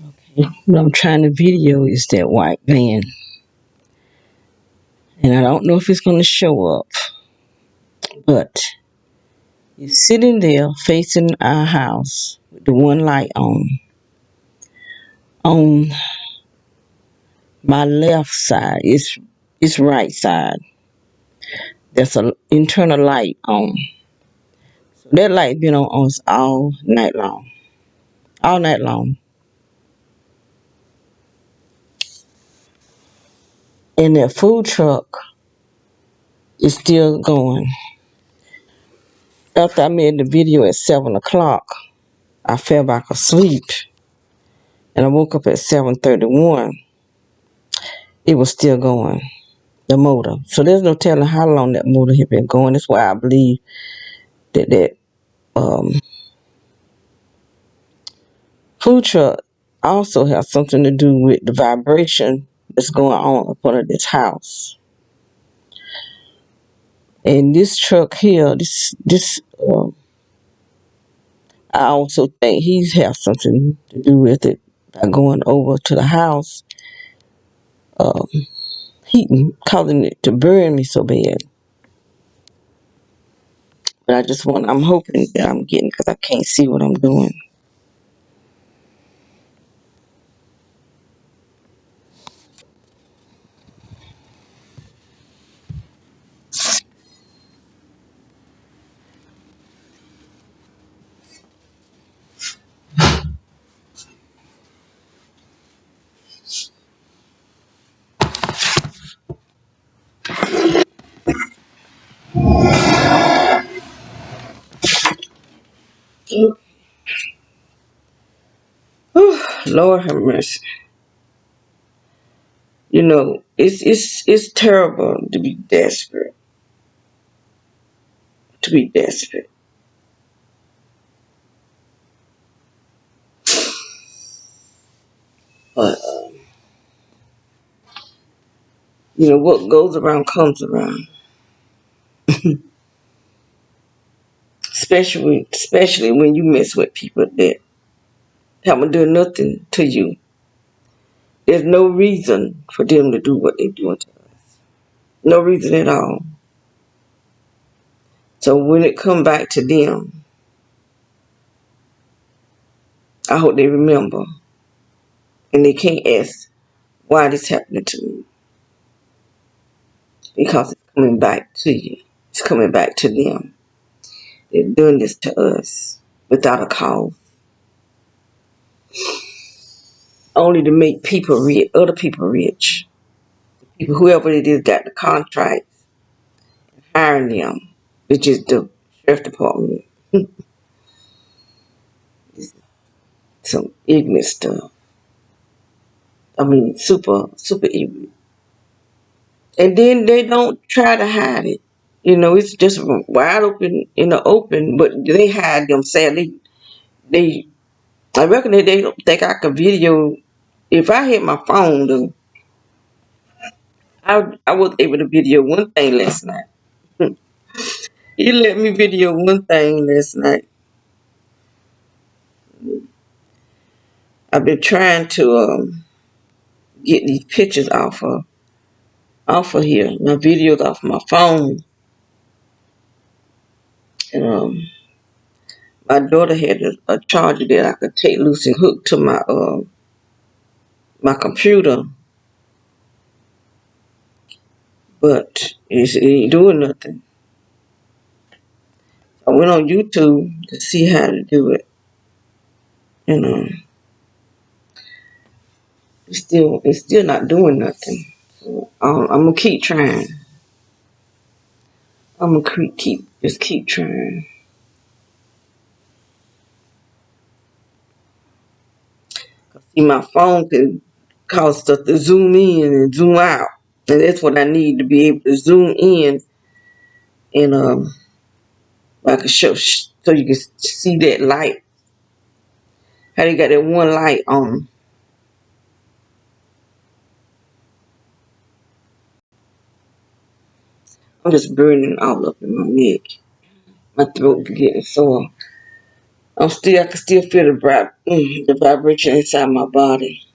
Okay. What I'm trying to video is that white van. And I don't know if it's going to show up. But it's sitting there facing our house with the one light on. On my left side, it's right side. There's an internal light on. So that light been on us all night long. All night long. And that food truck is still going. After I made the video at 7 o'clock, I fell back asleep. And I woke up at 7:31. It was still going, the motor. So there's no telling how long that motor had been going. That's why I believe that food truck also has something to do with the vibration that's going on up under this house. And this truck here, I also think he's has something to do with it by going over to the house, um, heating, causing it to burn me so bad. But I'm hoping that I'm getting, because I can't see what I'm doing. Whew, Lord have mercy. You know, it's terrible to be desperate. To be desperate. But you know, what goes around comes around. Especially when you mess with people that haven't done nothing to you. There's no reason for them to do what they're doing to us. No reason at all. So when it come back to them, I hope they remember. And they can't ask why this happening to me. Because it's coming back to you. It's coming back to them. They're doing this to us without a cause. Only to make people rich, other people rich. People, whoever it is got the contract, hiring them, which is the sheriff department. Some ignorant stuff. I mean, super ignorant. And then they don't try to hide it. You know, it's just wide open in the open, but they hide themselves. I reckon that they don't think I could video. If I had my phone, though, I was able to video one thing last night. He let me video one thing last night. I've been trying to get these pictures off of here, my videos off my phone, and my daughter had a charger that I could take loose and hook to my computer, but it ain't doing nothing. I went on YouTube to see how to do it, and it's still not doing nothing. So I'm gonna keep trying. I'm gonna keep trying. See, my phone can cause stuff to zoom in and zoom out, and that's what I need to be able to zoom in and I can show so you can see that light. How they got that one light on. I'm just burning all up in my neck. My throat getting sore. I can still feel the vibration inside my body.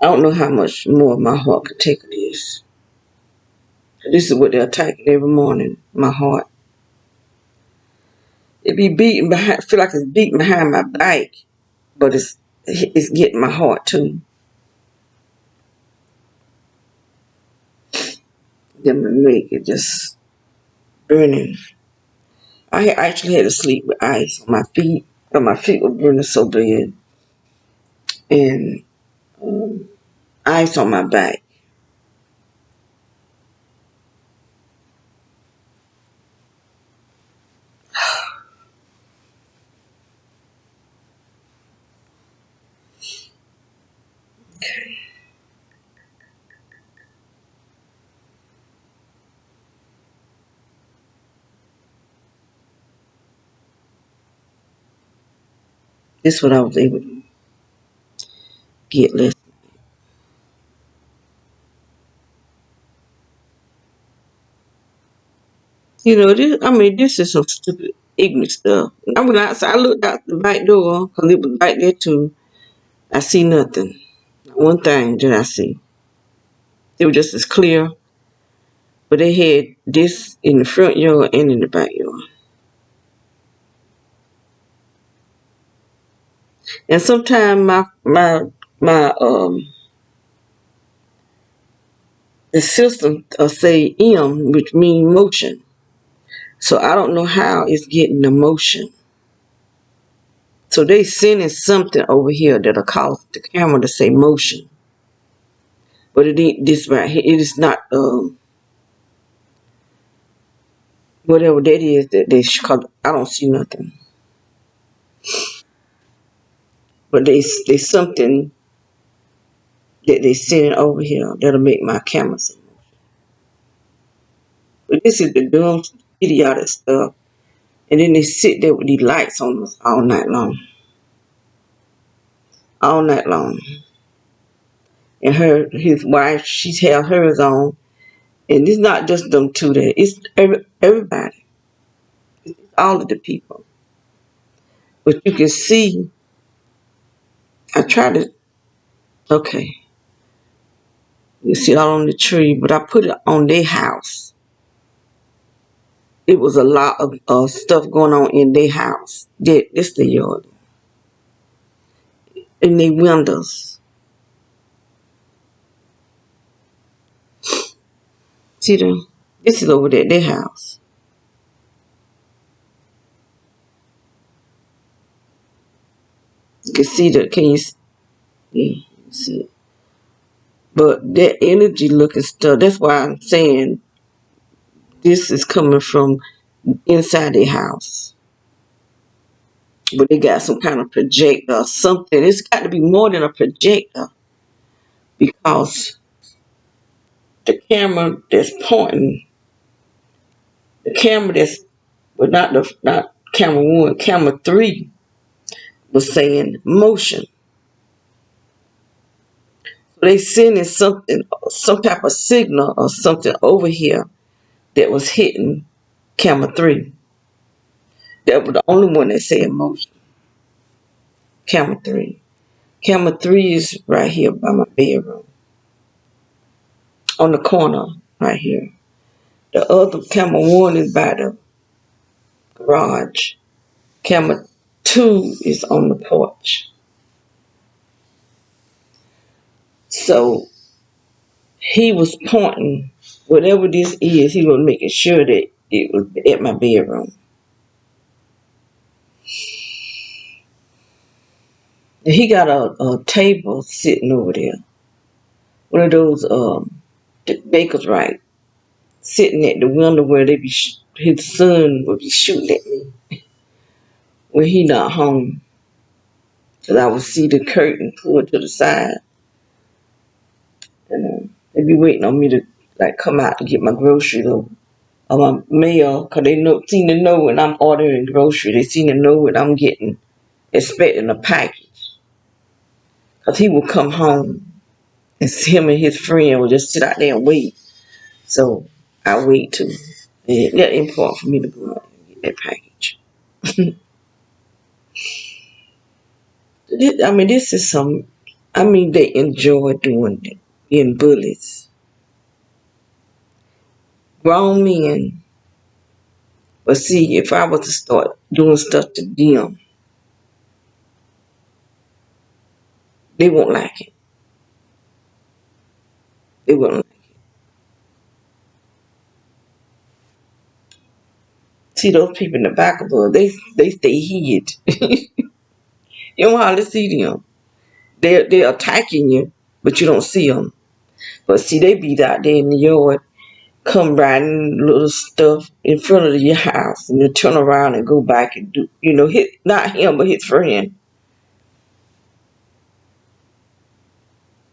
I don't know how much more my heart could take of this. This is what they're attacking every morning, my heart. It be beating behind, feel like it's beating behind my back, but it's getting my heart too. Then my leg is just burning. I actually had to sleep with ice on my feet, but my feet were burning so bad, and ice on my back. This is what I was able to get less. This is some stupid, ignorant stuff. I went outside, I looked out the back door, because it was right there too. I see nothing. Not one thing did I see. It was just as clear, but they had this in the front yard and in the backyard. And sometimes my the system say M, which mean motion. So I don't know how it's getting the motion. So they sending something over here that'll cause the camera to say motion. But it ain't this right here. It is not whatever that is that they cause. I don't see nothing. But they something that they sending over here that'll make my camera say motion. But this is the dumb idiotic stuff. And then they sit there with these lights on us all night long. All night long. And his wife, she's had hers on. And it's not just them two there. It's everybody. It's all of the people. But you can see, I try to, okay. You see it all on the tree, but I put it on their house. It was a lot of stuff going on in their house. This the yard. In their windows. See them? This is over there, their house. You can see that, yeah, you can see it. But that energy looking stuff, that's why I'm saying this is coming from inside their house. But they got some kind of projector or something. It's got to be more than a projector. Because the camera that's pointing, the camera that's, but not camera 1, camera 3 was saying motion. So they sending something, some type of signal or something over here that was hitting camera 3. That was the only one that said motion. Camera 3. Camera 3 is right here by my bedroom. On the corner right here. The other camera 1 is by the garage. Camera 2 is on the porch. So he was pointing, whatever this is, he was making sure that it was at my bedroom. And he got a table sitting over there. One of those bakers, right? Sitting at the window where his son would be shooting at me when he not home. Cause I would see the curtain pulled to the side, and they be waiting on me to like come out to get my groceries or my mail. Cause they seem to know when I'm ordering groceries. They seem to know what I'm getting, expecting a package. Cause he would come home, and him and his friend would just sit out there and wait. So I wait too. Yeah, that's important for me to go out and get that package. This is some. They enjoy doing it, being bullies. Grown men. But see, if I was to start doing stuff to them, they won't like it. They won't like it. See those people in the back of us, they stay hid. You don't hardly see them. They're attacking you, but you don't see them. But see, they be out there in the yard, come riding little stuff in front of your house, and you turn around and go back and do, hit not him but his friend.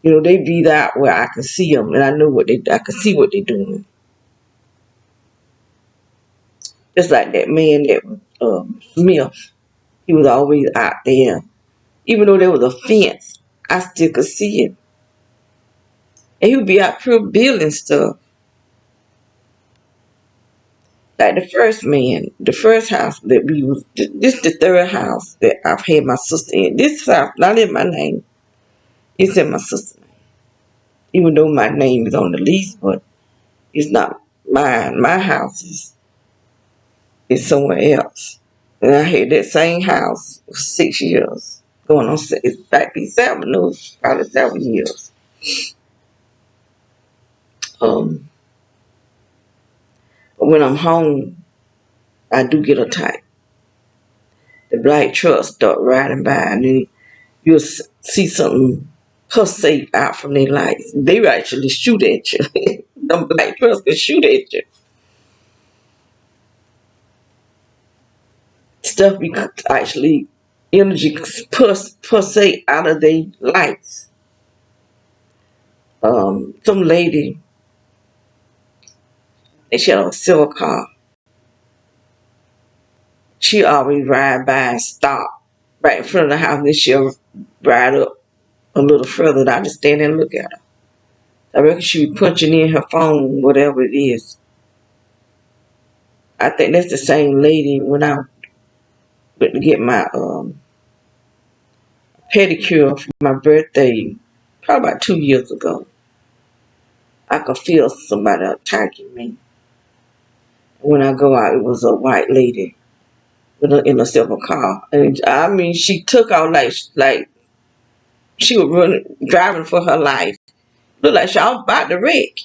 They be that where I can see them, and I know I can see what they're doing. Just like that man that Smith, he was always out there. Even though there was a fence, I still could see it. And he would be out here building stuff. Like the first man, the first house that we was, this the third house that I've had my sister in. This house, not in my name, it's in my sister's name. Even though my name is on the lease, but it's not mine. My house is somewhere else. And I had that same house for 6 years. Going on, it's back to 7, no, probably 7 years. But when I'm home, I do get attacked. The black trucks start riding by, and then you'll see something pulsate out from their lights. They actually shoot at you. Them black trucks can shoot at you. Stuff be actually energy pulsate out of their lights. Some lady, and she had a silver car. She always ride by and stop right in front of the house, and then she'll ride up a little further, and I just stand there and look at her. I reckon she be punching in her phone, whatever it is. I think that's the same lady when I went to get my pedicure for my birthday, probably about 2 years ago. I could feel somebody attacking me. When I go out, it was a white lady in a silver car, and she took out like she was driving for her life. Looked like she was about to wreck.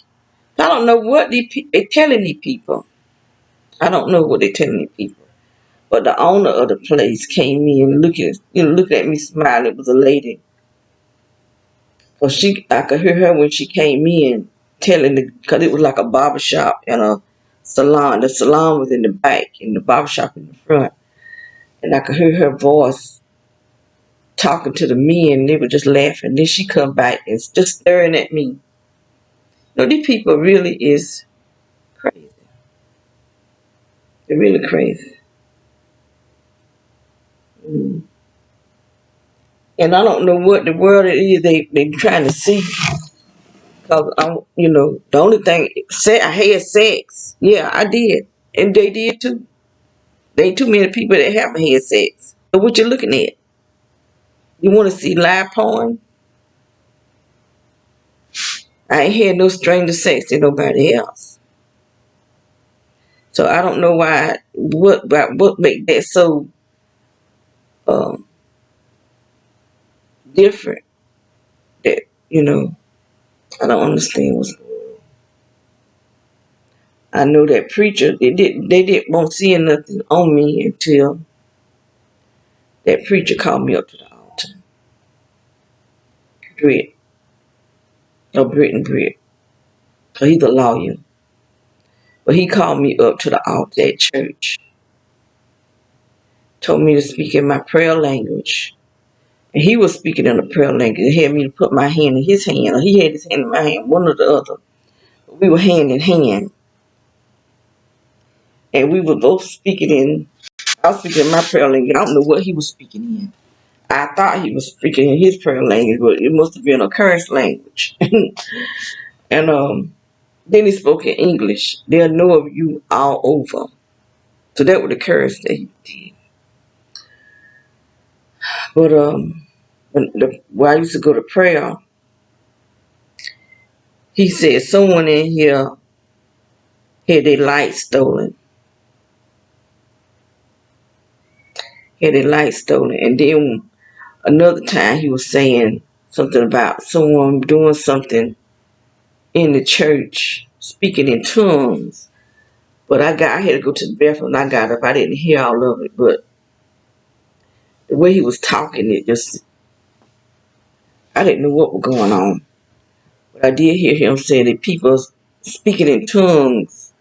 I don't know what they're telling these people. I don't know what they're telling these people. But the owner of the place came in looking at me smiling. It was a lady. I could hear her when she came in because it was like a barber shop and a salon. The salon was in the back and the barber shop in the front. And I could hear her voice talking to the men. They were just laughing. Then she come back and just staring at me. These people really is crazy. They're really crazy. And I don't know what the world it is they trying to see. Cause the only thing I had sex. Yeah, I did, and they did too. There ain't too many people that haven't had sex. So what you looking at? You want to see live porn? I ain't had no stranger sex to nobody else. So I don't know what make that so different. That I don't understand what's going on. I know that preacher. They didn't want see nothing on me until that preacher called me up to the altar. Britt, or Britt and Britt. So he's a lawyer. But he called me up to the altar at church. Told me to speak in my prayer language. And he was speaking in a prayer language. He had me to put my hand in his hand. Or he had his hand in my hand, one or the other. We were hand in hand. And we were both I was speaking in my prayer language. I don't know what he was speaking in. I thought he was speaking in his prayer language, but it must have been a curse language. And then he spoke in English. They'll know of you all over. So that was the curse that he did. But where I used to go to prayer, he said someone in here had their light stolen. Had their light stolen. And then another time he was saying something about someone doing something in the church, speaking in tongues. But I had to go to the bathroom and I got up. I didn't hear all of it, but the way he was talking, I didn't know what was going on. But I did hear him say that people speaking in tongues,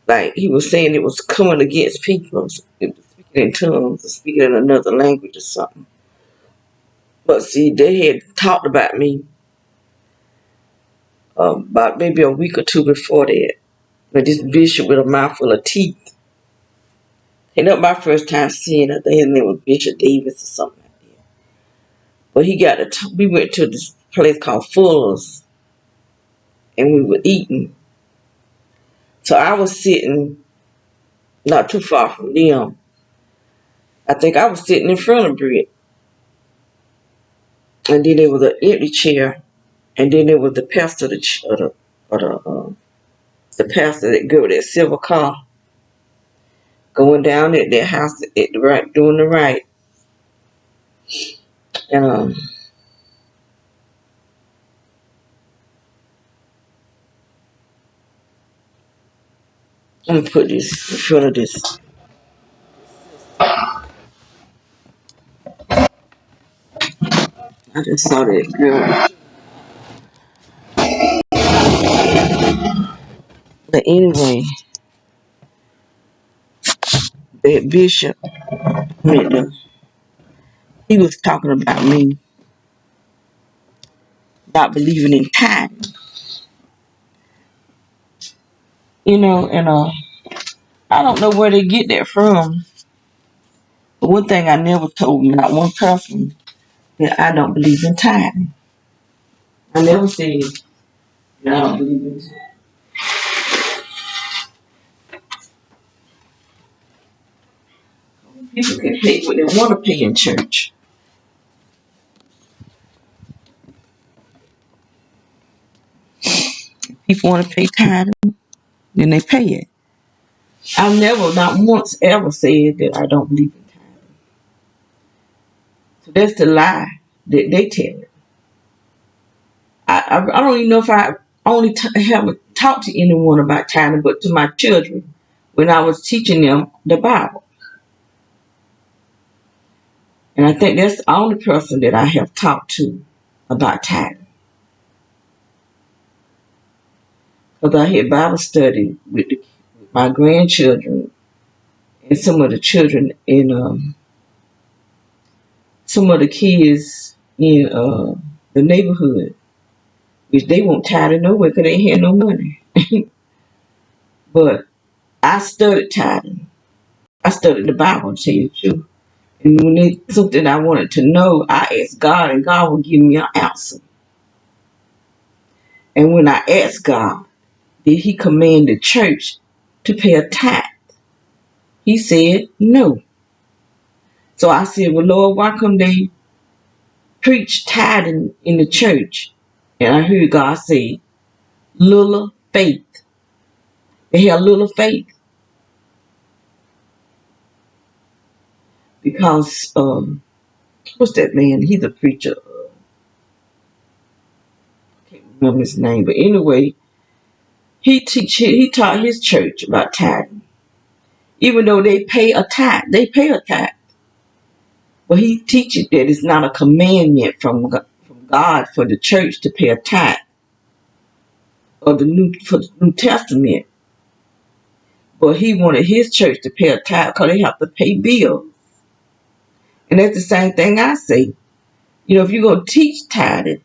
like he was saying it was coming against people. It was speaking in tongues or speaking in another language or something. But see, they had talked about me about maybe a week or two before that. But this bishop with a mouthful of teeth. And that was my first time seeing her. I think his name was Bishop Davis or something like that. But we went to this place called Fuller's and we were eating. So I was sitting not too far from them. I think I was sitting in front of Britt. And then there was an empty chair. And then there was the pastor, the pastor that go with that silver car, going down at their house at the right, doing the right. And I'm gonna put this in front of this. I just saw that girl. But anyway, that bishop, he was talking about me, about believing in tithing. And I don't know where they get that from. But one thing I never told not one person that I don't believe in tithing. I never said that I don't believe in tithing. People can pay what they want to pay in church. People want to pay tithing, then they pay it. I've never, not once, ever said that I don't believe in tithing. So that's the lie that they tell it. I don't even know if I only haven't talked to anyone about tithing, but to my children when I was teaching them the Bible. And I think that's the only person that I have talked to about tithing. Because I had Bible study with my grandchildren and some of the children in some of the kids in the neighborhood, which they won't tithe nowhere because they ain't had no money. But I studied tithing. I studied the Bible, to tell you the truth. And when it's something I wanted to know, I asked God, and God would give me an answer. And when I asked God, did He command the church to pay a tithe? He said no. So I said, well, Lord, why come they preach tithing in the church? And I heard God say, little faith. They have little faith. Because, what's that man? He's a preacher. I can't remember his name. But anyway, he taught his church about tithing. Even though they pay a tithe. But he teaches that it's not a commandment from God for the church to pay a tithe. Or for the New Testament. But he wanted his church to pay a tithe because they have to pay bills. And that's the same thing I say. If you're going to teach tithing,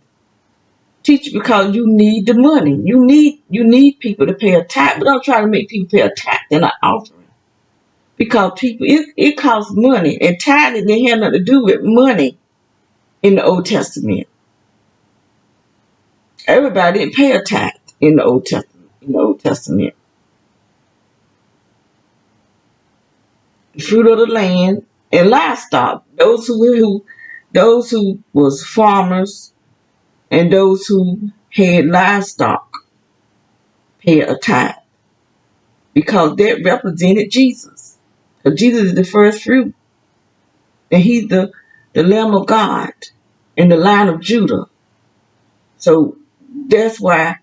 teach it because you need the money. You need people to pay a tithe. But don't try to make people pay a tithe. They're not offering. Because people, it costs money. And tithing didn't have nothing to do with money in the Old Testament. Everybody didn't pay a tithe in the Old Testament. The fruit of the land and livestock. Those who was farmers and those who had livestock paid a tithe because that represented Jesus. Because Jesus is the first fruit, and he's the Lamb of God in the line of Judah. So that's why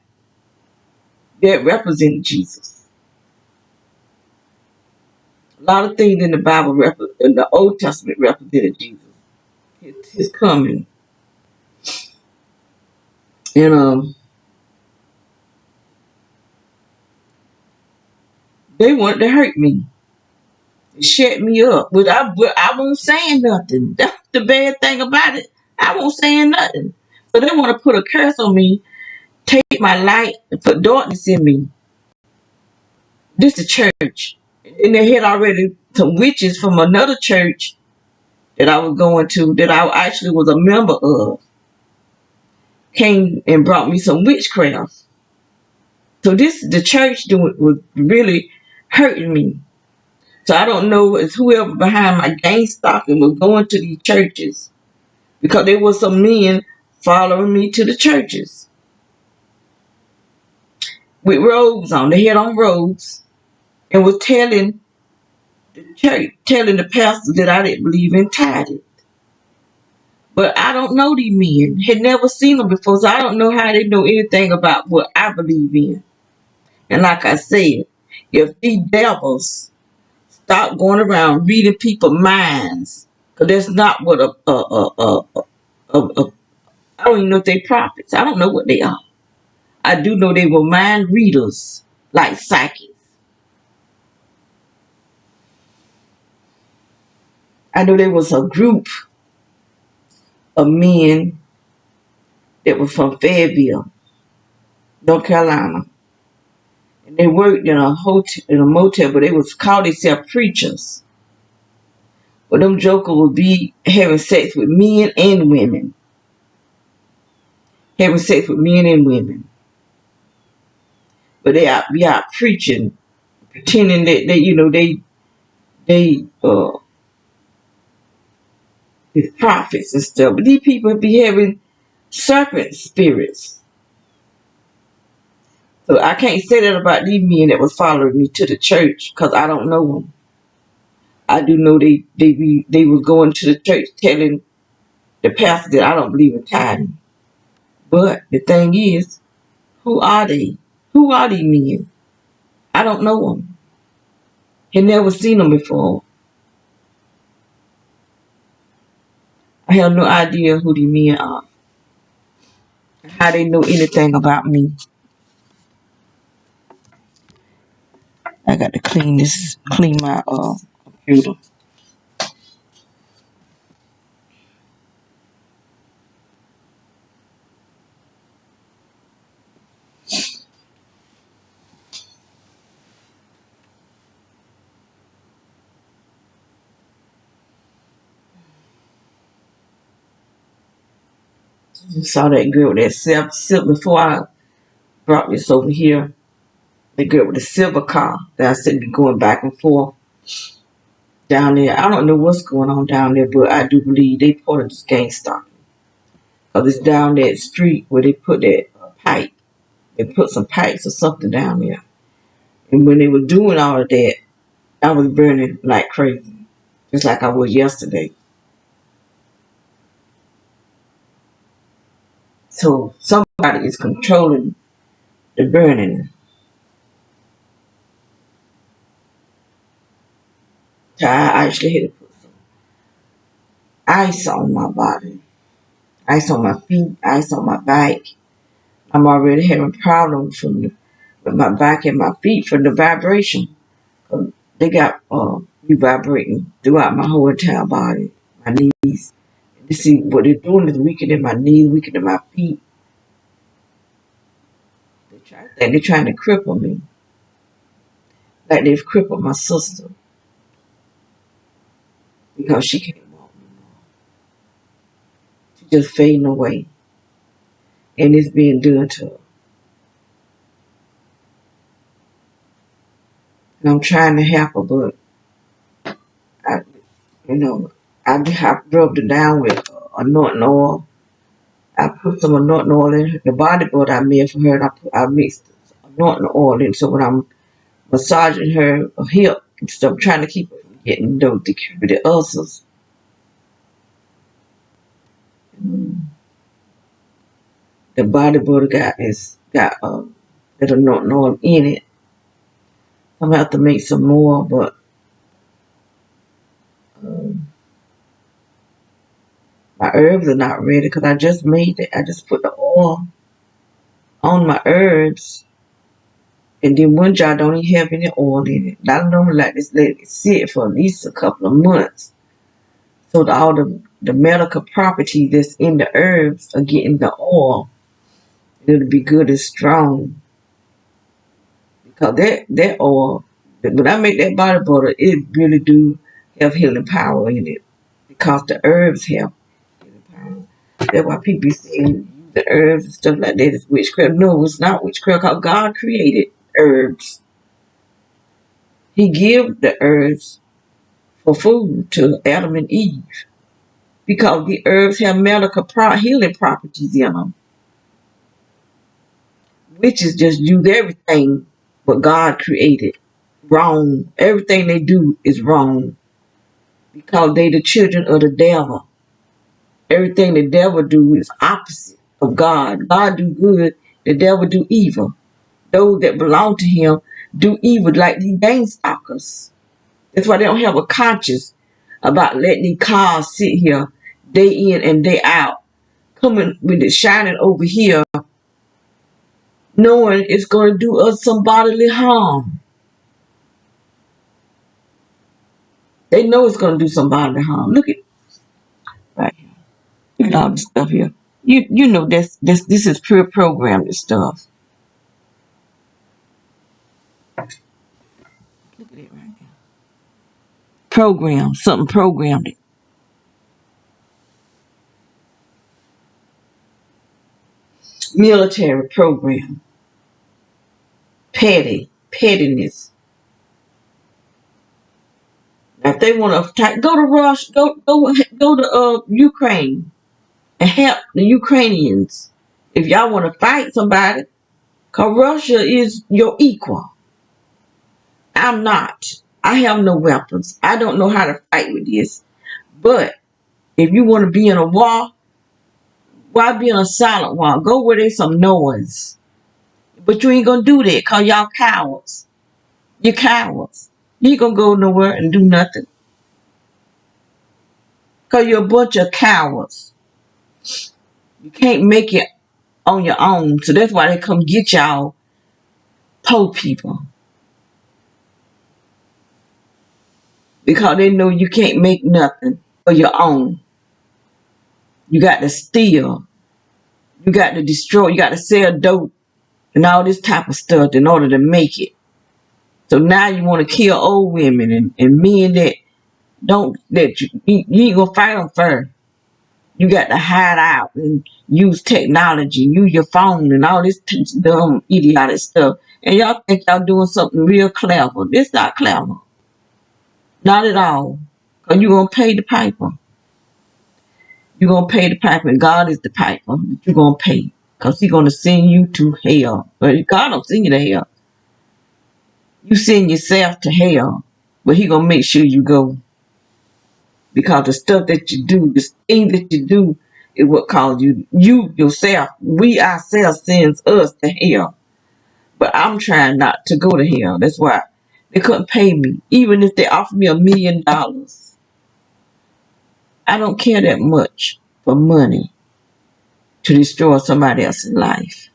that represented Jesus. A lot of things in the Bible, in the Old Testament, represented Jesus. His coming. And they wanted to hurt me, shut me up. But I won't saying nothing. That's the bad thing about it. I won't saying nothing. So they want to put a curse on me, take my light, and put darkness in me. This the church. And they had already some witches from another church that I was going to, that I actually was a member of, came and brought me some witchcraft. So the church doing was really hurting me. So I don't know if whoever behind my gang stalking was going to these churches, because there was some men following me to the churches with robes on. They had on robes and was telling the church, telling the pastor that I didn't believe in tithing. But I don't know these men. Had never seen them before, so I don't know how they know anything about what I believe in. And like I said, if these devils stop going around reading people's minds, because that's not what I don't even know if they prophets. I don't know what they are. I do know they were mind readers, like psychics. I know there was a group of men that were from Fayetteville, North Carolina. And they worked in a hotel, in a motel, but they was called themselves preachers. But them jokers would be having sex with men and women. Having sex with men and women. But they be out preaching, pretending that they the prophets and stuff. But these people be having serpent spirits. So I can't say that about these men that was following me to the church, because I don't know them. I do know they was going to the church telling the pastor that I don't believe in tithing. But the thing is, who are they? Who are these men? I don't know them. Had never seen them before. I have no idea who these men are. How they know anything about me. I got to clean my computer. Saw that girl with that silver before I brought this over here. The girl with the silver car that I said be going back and forth down there. I don't know what's going on down there, but I do believe they part of this gang stalking. Because it's down that street where they put that pipe. They put some pipes or something down there. And when they were doing all of that, I was burning like crazy. Just like I was yesterday. So somebody is controlling the burning. So I actually had to put some ice on my body. Ice on my feet, ice on my back. I'm already having problems with my back and my feet from the vibration. They got me vibrating throughout my whole entire body, my knees. You see, what they're doing is weakening my knees, weakening my feet. They're trying to cripple me, like they've crippled my sister because she can't walk anymore. She's just fading away, and it's being done to her. And I'm trying to help her, but You know, I have rubbed it down with anointing oil. I put some anointing oil in the bodybuilder I made for her, and I mixed anointing oil in. So when I'm massaging her hip and stuff, trying to keep her from getting those the ulcers. The bodybuilder got that anointing oil in it. I'm gonna have to make some more, but my herbs are not ready because I just made it. I just put the oil on my herbs, and then one jar don't even have any oil in it. I normally like this let it sit for at least a couple of months, so that all the medical property that's in the herbs are getting the oil. It'll be good and strong because that oil. When I make that body butter, it really do have healing power in it because the herbs have healing power. That's why people saying the herbs and stuff like that is witchcraft. No, it's not witchcraft because God created herbs. He gave the herbs for food to Adam and Eve because the herbs have medical healing properties in them. Witches just use everything what God created wrong. Everything they do is wrong because they the children of the devil. Everything the devil do is opposite of God. God do good, the devil do evil. Those that belong to him do evil like these gang stalkers. That's why they don't have a conscience about letting these cars sit here day in and day out, coming with it shining over here, knowing it's going to do us some bodily harm. They know it's going to do some bodily harm. Look at right here. Look at all this stuff here. You know this is pure programmed stuff. Look at it right here. Program, something programmed it. Military program. Pettiness. Now if they want to go to Russia, go to Ukraine and help the Ukrainians. If y'all want to fight somebody, cause Russia is your equal. I'm not. I have no weapons. I don't know how to fight with this. But if you want to be in a war, why be in a silent war? Go where there's some noise. But you ain't gonna do that cause y'all cowards. You're cowards. You ain't gonna go nowhere and do nothing. Cause you're a bunch of cowards. You can't make it on your own. So that's why they come get y'all poor people. Because they know you can't make nothing for your own. You got to steal. You got to destroy. You got to sell dope and all this type of stuff in order to make it. So now you want to kill old women and men that you ain't gonna fight them first. You got to hide out and use technology, use your phone and all this dumb idiotic stuff. And y'all think y'all doing something real clever. This not clever. Not at all. Because you're going to pay the piper. You're going to pay the piper. And God is the piper. You're going to pay. Because he's going to send you to hell. But God don't send you to hell. You send yourself to hell. But he's going to make sure you go. Because the stuff that you do, the thing that you do is what causes you yourself. We ourselves sends us to hell. But I'm trying not to go to hell. That's why they couldn't pay me. Even if they offered me $1 million. I don't care that much for money to destroy somebody else's life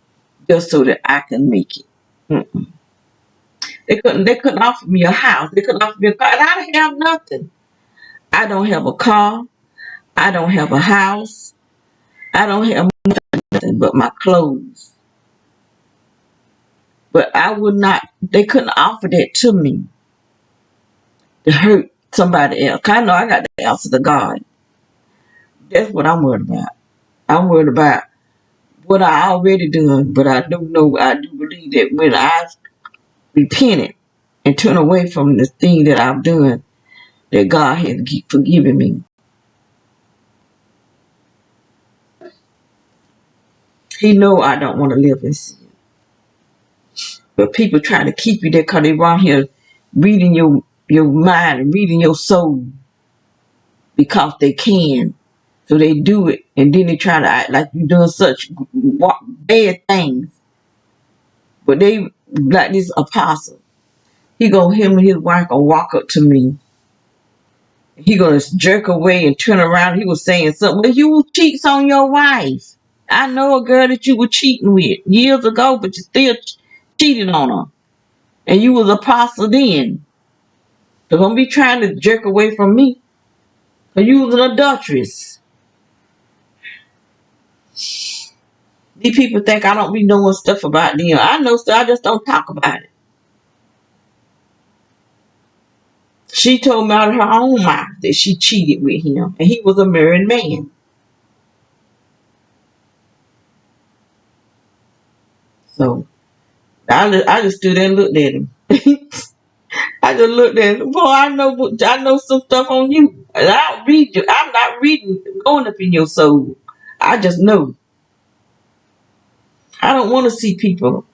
just so that I can make it. Mm-mm. They couldn't offer me a house. They couldn't offer me a car. And I don't have nothing. I don't have a car. I don't have a house. I don't have nothing but my clothes. But I would not, they couldn't offer that to me to hurt somebody else. I know I got the answer to God. That's what I'm worried about. I'm worried about what I already done, but I do know, I do believe that when I repented and turn away from the thing that I've done, that God has forgiven me. He know I don't want to live in sin. But people try to keep you there because they around here reading your mind and reading your soul because they can. So they do it, and then they try to act like you're doing such bad things. But they, like this apostle, him and his wife gonna walk up to me. He gonna jerk away and turn around. He was saying something. Well, you cheats on your wife. I know a girl that you were cheating with years ago, but you still cheated on her. And you was apostle then. So don't be trying to jerk away from me. Cause you was an adulteress. These people think I don't be knowing stuff about them. I know stuff, I just don't talk about it. She told me out of her own mouth that she cheated with him. And he was a married man. So I just stood there and looked at him. I just looked at him. Boy, I know some stuff on you. And I don't read you. I'm not reading going up in your soul. I just know. I don't want to see people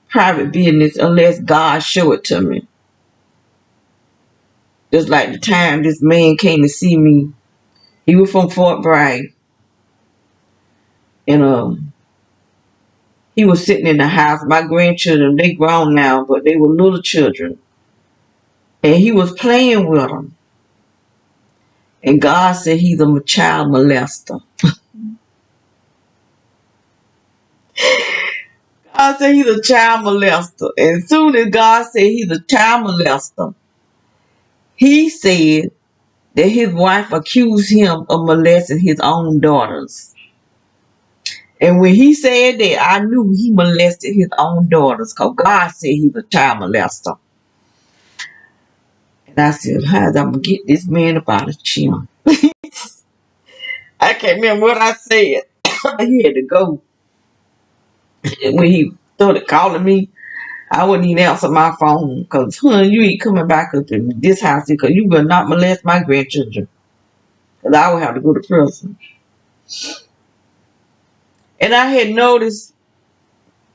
private business unless God show it to me. Just like the time this man came to see me. He was from Fort Bragg. And he was sitting in the house. My grandchildren, they grown now, but they were little children. And he was playing with them. And God said he's a child molester. God said he's a child molester. And as soon as God said he's a child molester, he said that his wife accused him of molesting his own daughters. And when he said that, I knew he molested his own daughters because God said he's a child molester. And I said, how's I'm going to get this man up out of chin? I can't remember what I said. He had to go. And when he started calling me, I wouldn't even answer my phone because, you ain't coming back up to this house because you will not molest my grandchildren. Because I would have to go to prison. And I had noticed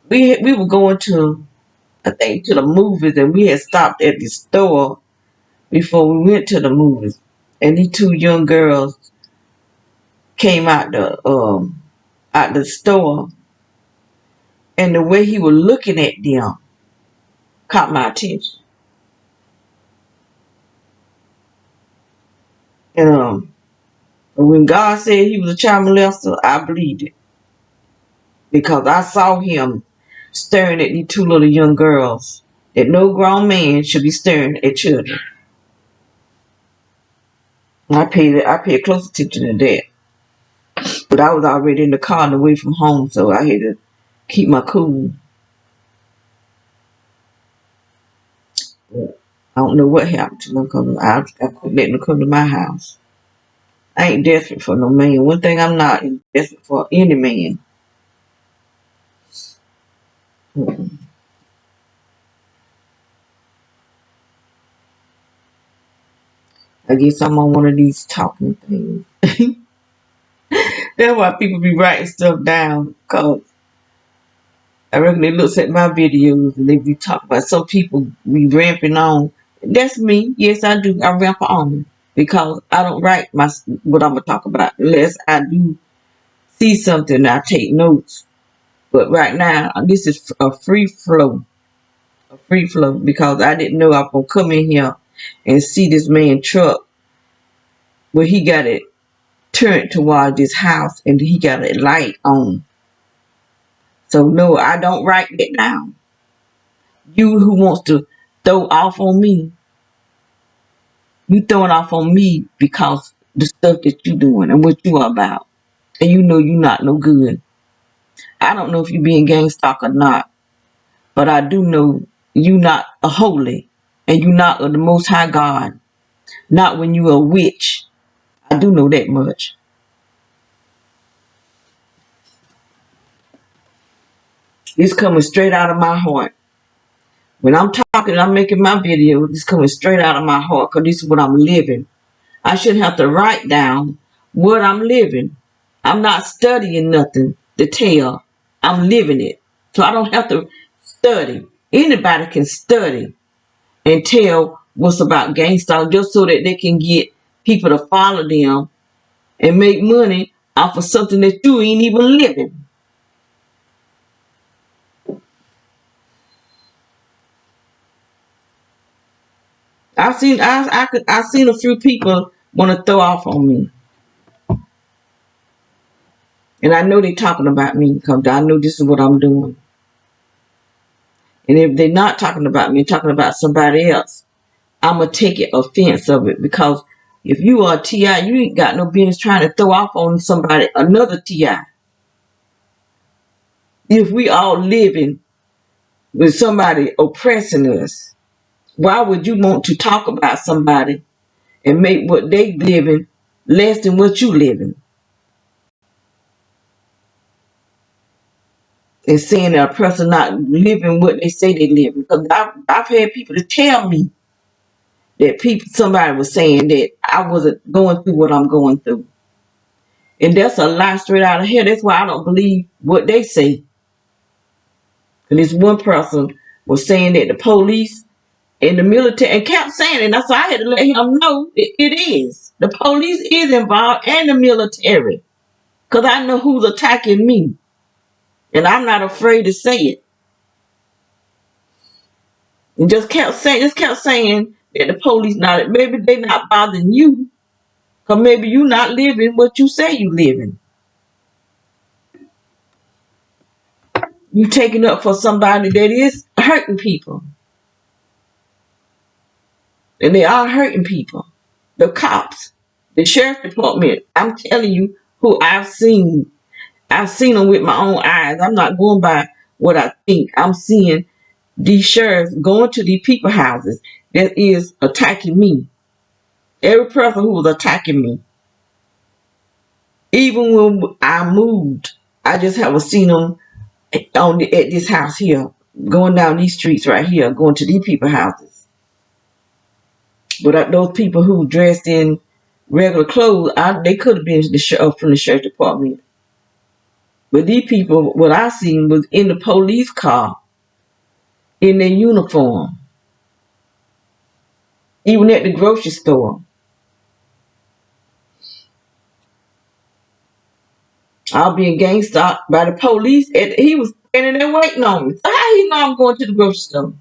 we were going to, I think, to the movies, and we had stopped at the store before we went to the movies. And these two young girls came out the store, and the way he was looking at them caught my attention. And when God said he was a child molester, I believed it because I saw him staring at these two little young girls that no grown man should be staring at children. I paid close attention to that. But I was already in the car and away from home, so I had to keep my cool. But I don't know what happened to them because I quit letting them come to my house. I ain't desperate for no man. One thing I'm not is desperate for any man. I guess I'm on one of these talking things. That's why people be writing stuff down, because I reckon they look at my videos and they be talking about some people be ramping on. That's me. Yes, I do. I ramp on because I don't write what I'm going to talk about unless I do see something, I take notes. But right now, this is a free flow. A free flow because I didn't know I was going to come in here and see this man truck where he got it turned towards this house and he got a light on. So no, I don't write that down. You who wants to throw off on me, you throwing off on me because the stuff that you doing and what you are about. And you know you not no good. I don't know if you being gang stalk or not, but I do know you not a holy and you not of the most high God. Not when you a witch. I do know that much. It's coming straight out of my heart. When I'm talking, I'm making my video, it's coming straight out of my heart because this is what I'm living. I shouldn't have to write down what I'm living. I'm not studying nothing to tell. I'm living it. So I don't have to study. Anybody can study and tell what's about gang stalking just so that they can get people to follow them and make money off of something that you ain't even living. I've seen a few people want to throw off on me. And I know they're talking about me because I know this is what I'm doing. And if they're not talking about me, talking about somebody else, I'm going to take it offense of it. Because if you are a TI, you ain't got no business trying to throw off on somebody, another TI. If we all living with somebody oppressing us, why would you want to talk about somebody and make what they living less than what you living? And saying that a person not living what they say they live. Because I've had people to tell me that somebody was saying that I wasn't going through what I'm going through. And that's a lie straight out of here. That's why I don't believe what they say. And this one person was saying that the police and the military, and kept saying it, and that's why I had to let him know it is. The police is involved and the military. Because I know who's attacking me. And I'm not afraid to say it. And just kept saying that the police not, maybe they not bothering you. Because maybe you not living what you say you living. You taking up for somebody that is hurting people. And they are hurting people. The cops, the sheriff department, I'm telling you who I've seen. I've seen them with my own eyes. I'm not going by what I think. I'm seeing these sheriffs going to these people houses that is attacking me. Every person who was attacking me. Even when I moved, I just haven't seen them at this house here, going down these streets right here, going to these people houses. But those people who dressed in regular clothes, they could have been from the sheriff department. But these people, what I seen was in the police car, in their uniform, even at the grocery store. I'll be gang stalked by the police. And he was standing there waiting on me. So how he know I'm going to the grocery store?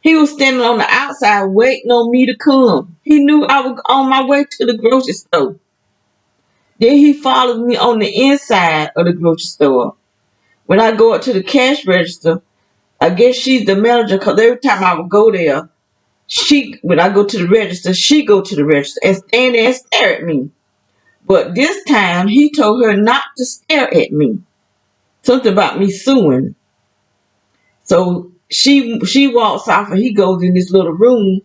He was standing on the outside waiting on me to come. He knew I was on my way to the grocery store. Then he followed me on the inside of the grocery store. When I go up to the cash register, I guess she's the manager because every time I would go there, when I go to the register, she go to the register and stand there and stare at me. But this time, he told her not to stare at me. Something about me suing. So she walks off and he goes in this little room.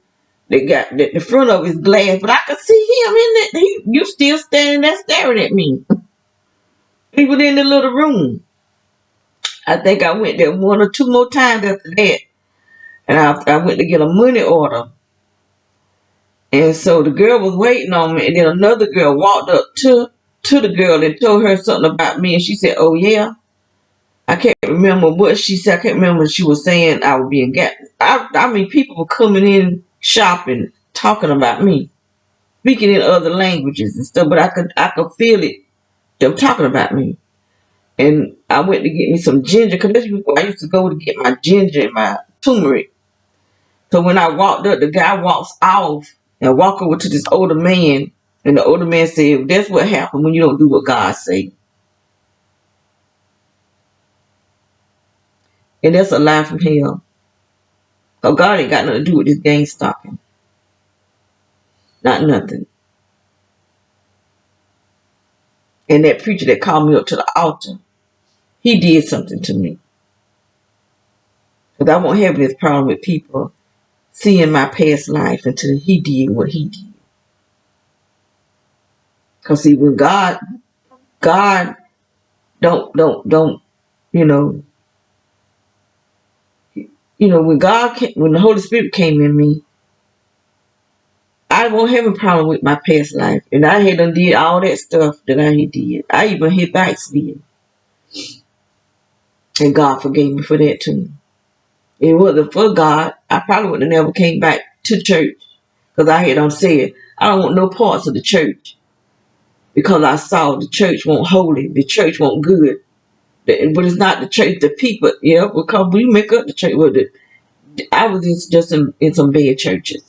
They got the front of his glass, but I could see him in it. You still standing there staring at me. He was in the little room. I think I went there one or two more times after that. And I went to get a money order. And so the girl was waiting on me. And then another girl walked up to the girl and told her something about me. And she said, oh, yeah. I can't remember what she said. I can't remember what she was saying. I would be a gap. I mean, people were coming in shopping, talking about me, speaking in other languages and stuff. But I could feel it. Them talking about me. And I went to get me some ginger, because that's before I used to go to get my ginger and my turmeric. So when I walked up, the guy walks off and walk over to this older man. And the older man said, that's what happened when you don't do what God say. And that's a lie from hell. So God ain't got nothing to do with this gang stalking. Not nothing. And that preacher that called me up to the altar, he did something to me. Because I won't have this problem with people seeing my past life until he did what he did. Because see, when God don't, you know, You know, when when the Holy Spirit came in me, I won't have a problem with my past life. And I had done did all that stuff that I had did. I even hit backslid. And God forgave me for that too. If it wasn't for God, I probably would have never came back to church. Because I had said, I don't want no parts of the church. Because I saw the church won't holy. The church won't good. But it's not the church, the people. Yeah, because we make up the church with it. I was just in some bad churches.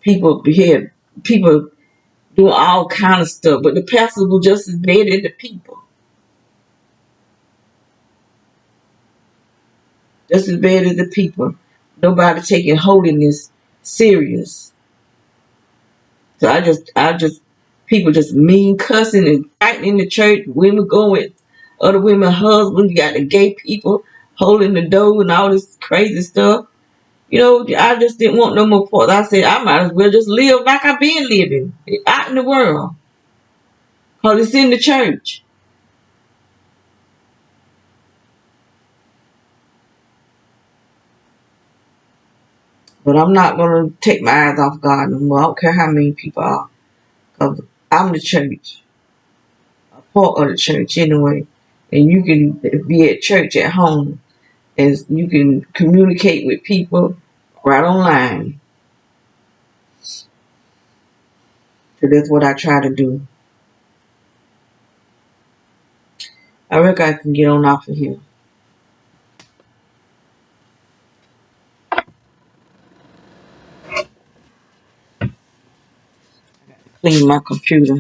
People had people doing all kind of stuff, but the pastors were just as bad as the people. Just as bad as the people. Nobody taking holiness serious. So people just mean cussing and fighting in the church. Women going with other women's husbands. You got the gay people holding the door and all this crazy stuff. You know, I just didn't want no more parts. I said I might as well just live like I've been living out in the world. Because it's in the church. But I'm not going to take my eyes off God no more. I don't care how many people are. Because I'm the church. A part of the church anyway. And you can be at church at home. And you can communicate with people right online. So that's what I try to do. I reckon I can get on off of here. Clean my computer.